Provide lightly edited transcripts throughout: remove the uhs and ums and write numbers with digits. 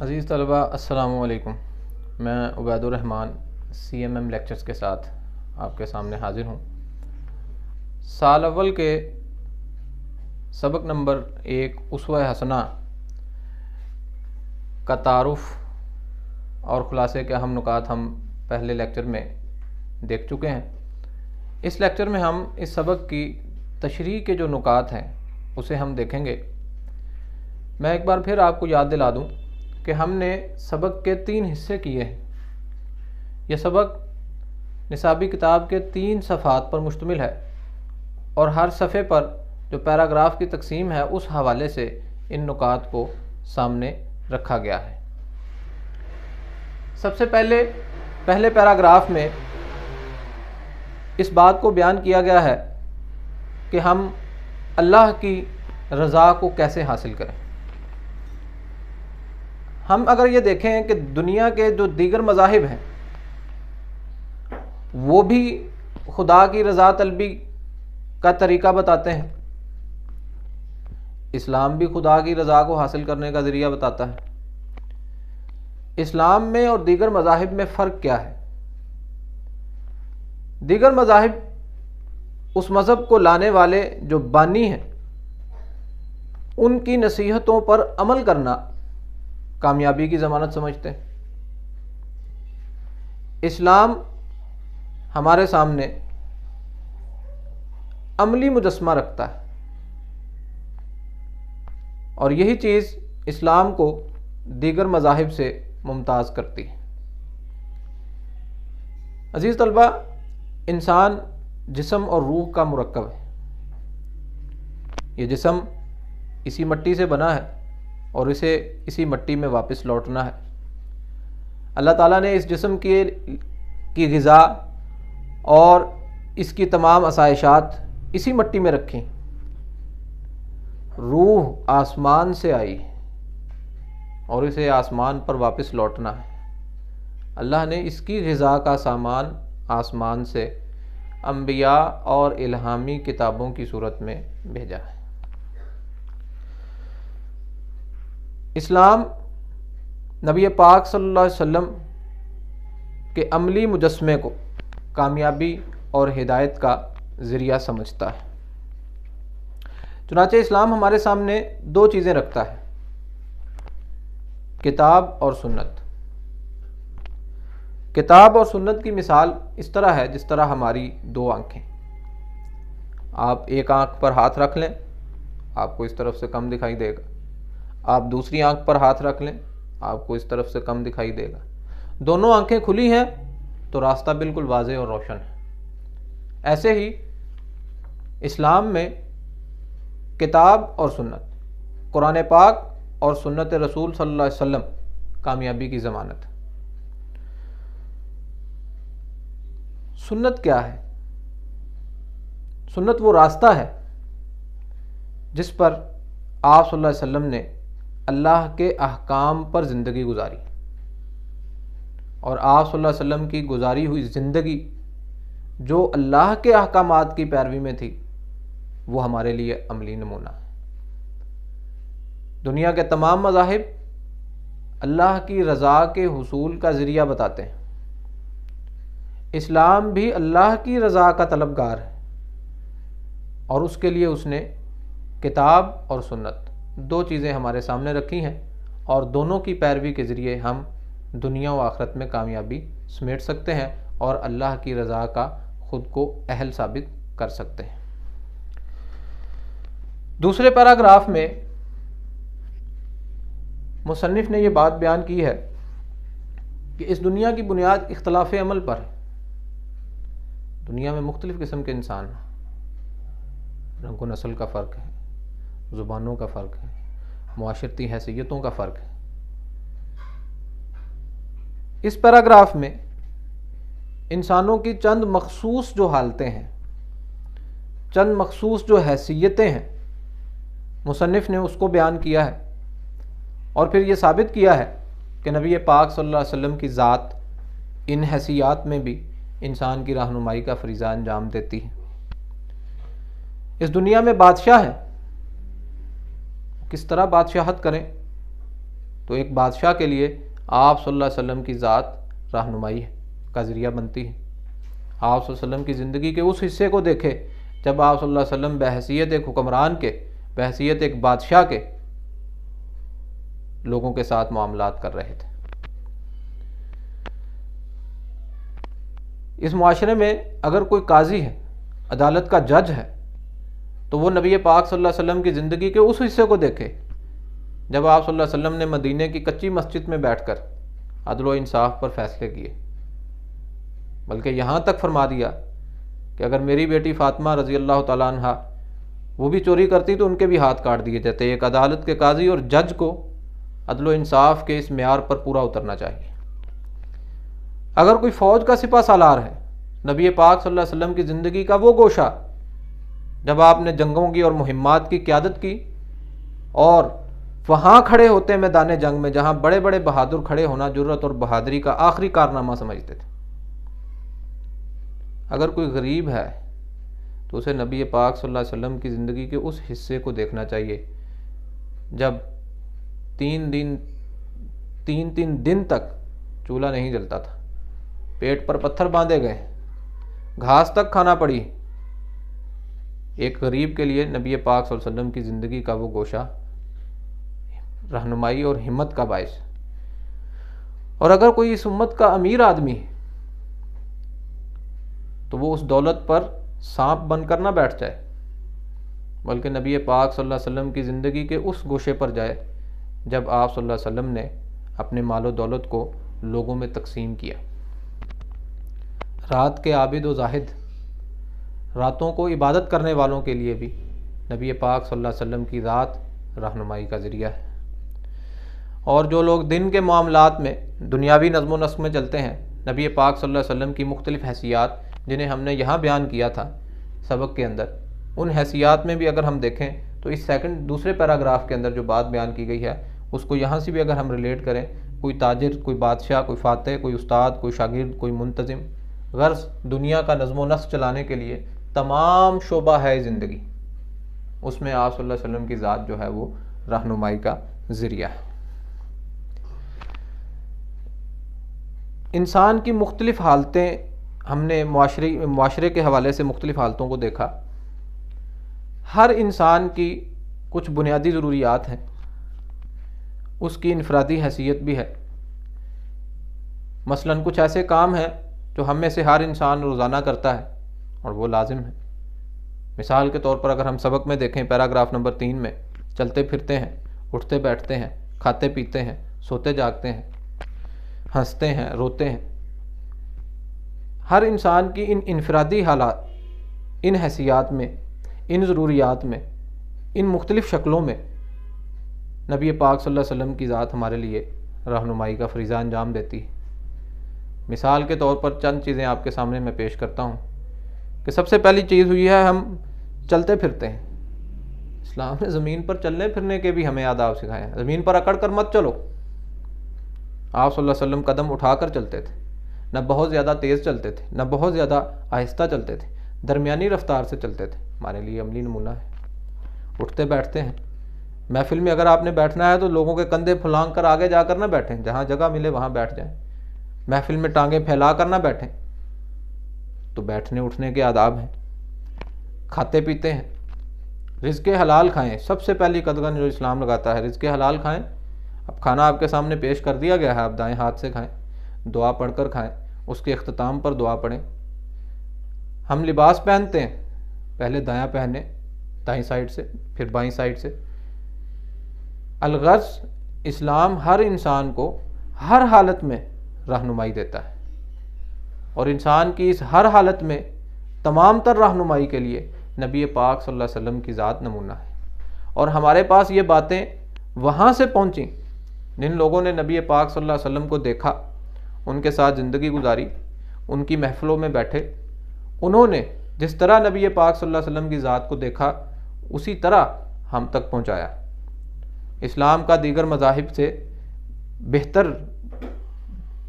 عزیز طلبہ السلام علیکم۔ میں عبید الرحمن CMM لیکچرز کے ساتھ آپ کے سامنے حاضر ہوں۔ سال اول کے سبق نمبر 1 اسوہ حسنہ کا تعارف اور خلاصے کے اہم نکات ہم پہلے لیکچر میں دیکھ چکے ہیں۔ اس لیکچر میں ہم اس سبق کی تشریح کے جو نکات ہیں اسے ہم دیکھیں گے۔ میں ایک بار پھر آپ کو یاد دلا دوں کہ ہم نے سبق کے 3 حصے کیے ہیں۔ یہ سبق نصابی کتاب کے 3 صفحات پر مشتمل ہے اور ہر صفحے پر جو پیراگراف کی تقسیم ہے اس حوالے سے ان نکات کو سامنے رکھا گیا ہے۔ سب سے پہلے پیراگراف میں اس بات کو بیان کیا گیا ہے کہ ہم اللہ کی رضا کو کیسے حاصل کریں۔ ہم اگر یہ دیکھیں کہ دنیا کے جو دیگر مذاہب ہیں وہ بھی خدا کی رضا طلبی کا طریقہ بتاتے ہیں، اسلام بھی خدا کی رضا کو حاصل کرنے کا ذریعہ بتاتا ہے۔ اسلام میں اور دیگر مذاہب میں فرق کیا ہے؟ دیگر مذاہب اس مذہب کو لانے والے جو بانی ہیں ان کی نصیحتوں پر عمل کرنا کامیابی کی ضمانت سمجھتے ہیں۔ اسلام ہمارے سامنے عملی مجسمہ رکھتا ہے اور یہی چیز اسلام کو دیگر مذاہب سے ممتاز کرتی ہے۔ عزیز طلبہ، انسان جسم اور روح کا مرکب ہے۔ یہ جسم اسی مٹی سے بنا ہے اور اسے اسی مٹی میں واپس لوٹنا ہے۔ اللہ تعالیٰ نے اس جسم کی غذا اور اس کی تمام آسائشات اسی مٹی میں رکھی۔ روح آسمان سے آئی اور اسے آسمان پر واپس لوٹنا ہے۔ اللہ نے اس کی غذا کا سامان آسمان سے انبیاء اور الہامی کتابوں کی صورت میں بھیجا ہے۔ اسلام نبی پاک صلی اللہ علیہ وسلم کے عملی مجسمے کو کامیابی اور ہدایت کا ذریعہ سمجھتا ہے۔ چنانچہ اسلام ہمارے سامنے 2 چیزیں رکھتا ہے، کتاب اور سنت۔ کتاب اور سنت کی مثال اس طرح ہے جس طرح ہماری 2 آنکھیں۔ آپ ایک آنکھ پر ہاتھ رکھ لیں، آپ کو اس طرف سے کم دکھائی دے گا۔ آپ دوسری آنکھ پر ہاتھ رکھ لیں، آپ کو اس طرف سے کم دکھائی دے گا۔ دونوں آنکھیں کھلی ہیں تو راستہ بالکل واضح اور روشن ہے۔ ایسے ہی اسلام میں کتاب اور سنت، قرآن پاک اور سنت رسول صلی اللہ علیہ وسلم کامیابی کی ضمانت ہے۔ سنت کیا ہے؟ سنت وہ راستہ ہے جس پر آپ صلی اللہ علیہ وسلم نے اللہ کے احکام پر زندگی گزاری، اور آپ صلی اللہ علیہ وسلم کی گزاری ہوئی زندگی جو اللہ کے احکامات کی پیروی میں تھی وہ ہمارے لیے عملی نمونہ ہے۔ دنیا کے تمام مذاہب اللہ کی رضا کے حصول کا ذریعہ بتاتے ہیں۔ اسلام بھی اللہ کی رضا کا طلبگار ہے اور اس کے لیے اس نے کتاب اور سنت 2 چیزیں ہمارے سامنے رکھی ہیں، اور دونوں کی پیروی کے ذریعے ہم دنیا و آخرت میں کامیابی سمیٹ سکتے ہیں اور اللہ کی رضا کا خود کو اہل ثابت کر سکتے ہیں۔ دوسرے پیراگراف میں مصنف نے یہ بات بیان کی ہے کہ اس دنیا کی بنیاد اختلاف عمل پر ہے۔ دنیا میں مختلف قسم کے انسان ہیں، رنگ و نسل کا فرق ہے، زبانوں کا فرق ہے، معاشرتی حیثیتوں کا فرق ہے۔ اس پیراگراف میں انسانوں کی چند مخصوص جو حالتیں ہیں، چند مخصوص جو حیثیتیں ہیں، مصنف نے اس کو بیان کیا ہے اور پھر یہ ثابت کیا ہے کہ نبی پاک صلی اللہ علیہ وسلم کی ذات ان حیثیات میں بھی انسان کی رہنمائی کا فریضہ انجام دیتی ہے۔ اس دنیا میں بادشاہ ہیں، کس طرح بادشاہت کریں تو ایک بادشاہ کے لیے آپ صلی اللہ علیہ وسلم کی ذات رہنمائی کا ذریعہ بنتی ہے۔ آپ صلی اللہ علیہ وسلم کی زندگی کے اس حصے کو دیکھے جب آپ صلی اللہ علیہ وسلم بحیثیت ایک حکمران کے، بحیثیت ایک بادشاہ کے لوگوں کے ساتھ معاملات کر رہے تھے۔ اس معاشرے میں اگر کوئی قاضی ہے، عدالت کا جج ہے، تو وہ نبی پاک صلی اللہ علیہ وسلم کی زندگی کے اس حصے کو دیکھے جب آپ صلی اللہ علیہ وسلم نے مدینے کی کچی مسجد میں بیٹھ کر عدل و انصاف پر فیصلے کیے، بلکہ یہاں تک فرما دیا کہ اگر میری بیٹی فاطمہ رضی اللہ تعالیٰ عنہ وہ بھی چوری کرتی تو ان کے بھی ہاتھ کاٹ دیے جاتے۔ ایک عدالت کے قاضی اور جج کو عدل و انصاف کے اس معیار پر پورا اترنا چاہیے۔ اگر کوئی فوج کا سپہ سالار ہے، نبی پاک صلی اللہ علیہ وسلم کی زندگی کا وہ گوشہ جب آپ نے جنگوں کی اور مہمات کی قیادت کی اور وہاں کھڑے ہوتے میدان جنگ میں جہاں بڑے بڑے بہادر کھڑے ہونا جرت اور بہادری کا آخری کارنامہ سمجھتے تھے۔ اگر کوئی غریب ہے تو اسے نبی پاک صلی اللہ علیہ وسلم کی زندگی کے اس حصے کو دیکھنا چاہیے جب تین دن تک چولہا نہیں جلتا تھا، پیٹ پر پتھر باندھے گئے، گھاس تک کھانا پڑی۔ ایک غریب کے لیے نبی پاک صلی اللہ علیہ وسلم کی زندگی کا وہ گوشہ رہنمائی اور ہمت کا باعث۔ اور اگر کوئی اس امت کا امیر آدمی ہے تو وہ اس دولت پر سانپ بن کر نہ بیٹھ جائے، بلکہ نبی پاک صلی اللہ علیہ وسلم کی زندگی کے اس گوشے پر جائے جب آپ صلی اللہ علیہ وسلم نے اپنے مال و دولت کو لوگوں میں تقسیم کیا۔ رات کے عابد و زاہد، راتوں کو عبادت کرنے والوں کے لیے بھی نبی پاک صلی اللہ علیہ وسلم کی ذات رہنمائی کا ذریعہ ہے۔ اور جو لوگ دن کے معاملات میں دنیاوی نظم و نسق میں چلتے ہیں، نبی پاک صلی اللہ علیہ وسلم کی مختلف حیثیات جنہیں ہم نے یہاں بیان کیا تھا سبق کے اندر، ان حیثیات میں بھی اگر ہم دیکھیں تو اس دوسرے پیراگراف کے اندر جو بات بیان کی گئی ہے اس کو یہاں سے بھی اگر ہم ریلیٹ کریں، کوئی تاجر، کوئی بادشاہ، کوئی فاتح، کوئی استاد، کوئی شاگرد، کوئی منتظم، غرض دنیا کا نظم و نسق چلانے کے لیے تمام شعبہ ہے زندگی، اس میں آپ صلی اللہ علیہ وسلم کی ذات جو ہے وہ رہنمائی کا ذریعہ ہے۔ انسان کی مختلف حالتیں ہم نے معاشرے کے حوالے سے مختلف حالتوں کو دیکھا۔ ہر انسان کی کچھ بنیادی ضروریات ہیں، اس کی انفرادی حیثیت بھی ہے۔ مثلاً کچھ ایسے کام ہیں جو ہم میں سے ہر انسان روزانہ کرتا ہے اور وہ لازم ہے۔ مثال کے طور پر اگر ہم سبق میں دیکھیں پیراگراف نمبر 3 میں، چلتے پھرتے ہیں، اٹھتے بیٹھتے ہیں، کھاتے پیتے ہیں، سوتے جاگتے ہیں، ہنستے ہیں، روتے ہیں۔ ہر انسان کی ان انفرادی حالات، ان حیثیات میں، ان ضروریات میں، ان مختلف شکلوں میں نبی پاک صلی اللہ علیہ وسلم کی ذات ہمارے لیے رہنمائی کا فریضہ انجام دیتی ہے۔ مثال کے طور پر چند چیزیں آپ کے سامنے میں پیش کرتا ہوں کہ سب سے پہلی چیز ہوئی ہے ہم چلتے پھرتے ہیں۔ اسلام نے زمین پر چلنے پھرنے کے بھی ہمیں آداب سکھائے ہیں۔ زمین پر اکڑ کر مت چلو۔ آپ صلی اللہ علیہ وسلم قدم اٹھا کر چلتے تھے، نہ بہت زیادہ تیز چلتے تھے، نہ بہت زیادہ آہستہ چلتے تھے، درمیانی رفتار سے چلتے تھے۔ ہمارے لیے عملی نمونہ ہے۔ اٹھتے بیٹھتے ہیں، محفل میں اگر آپ نے بیٹھنا ہے تو لوگوں کے کندھے پھلانگ کر آگے جا کر نہ بیٹھیں، جہاں جگہ ملے وہاں بیٹھ جائیں۔ محفل میں ٹانگیں پھیلا کر نہ بیٹھیں، تو بیٹھنے اٹھنے کے آداب ہیں۔ کھاتے پیتے ہیں، رزق حلال کھائیں۔ سب سے پہلی قدغن جو اسلام لگاتا ہے، رزق حلال کھائیں۔ اب کھانا آپ کے سامنے پیش کر دیا گیا ہے، آپ دائیں ہاتھ سے کھائیں، دعا پڑھ کر کھائیں، اس کے اختتام پر دعا پڑھیں۔ ہم لباس پہنتے ہیں، پہلے دایاں پہنیں، دائیں سائڈ سے، پھر بائیں سائڈ سے۔ الغرض اسلام ہر انسان کو ہر حالت میں رہنمائی دیتا ہے، اور انسان کی اس ہر حالت میں تمام تر رہنمائی کے لیے نبی پاک صلی اللہ علیہ وسلم کی ذات نمونہ ہے۔ اور ہمارے پاس یہ باتیں وہاں سے پہنچیں جن لوگوں نے نبی پاک صلی اللہ علیہ وسلم کو دیکھا، ان کے ساتھ زندگی گزاری، ان کی محفلوں میں بیٹھے، انہوں نے جس طرح نبی پاک صلی اللہ علیہ وسلم کی ذات کو دیکھا اسی طرح ہم تک پہنچایا۔ اسلام کا دیگر مذاہب سے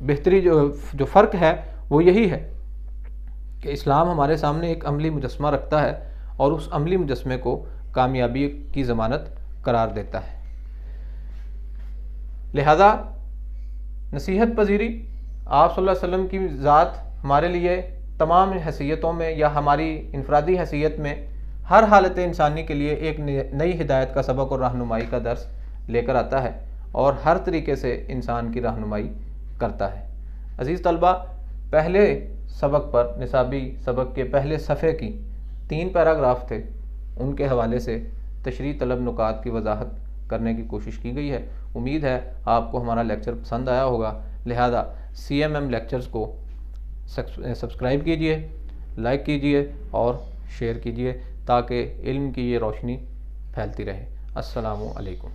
بہتری جو فرق ہے وہ یہی ہے کہ اسلام ہمارے سامنے ایک عملی مجسمہ رکھتا ہے اور اس عملی مجسمے کو کامیابی کی ضمانت قرار دیتا ہے۔ لہذا نصیحت پذیری، آپ صلی اللہ علیہ وسلم کی ذات ہمارے لیے تمام حیثیتوں میں یا ہماری انفرادی حیثیت میں ہر حالت انسانی کے لیے ایک نئی ہدایت کا سبق اور رہنمائی کا درس لے کر آتا ہے اور ہر طریقے سے انسان کی رہنمائی کرتا ہے۔ عزیز طلبہ، پہلے سبق پر، نصابی سبق کے پہلے صفحے کی 3 پیراگراف تھے، ان کے حوالے سے تشریح طلب نکات کی وضاحت کرنے کی کوشش کی گئی ہے۔ امید ہے آپ کو ہمارا لیکچر پسند آیا ہوگا، لہذا CMM لیکچرز کو سبسکرائب کیجئے، لائک کیجئے اور شیئر کیجئے تاکہ علم کی یہ روشنی پھیلتی رہے۔ السلام علیکم۔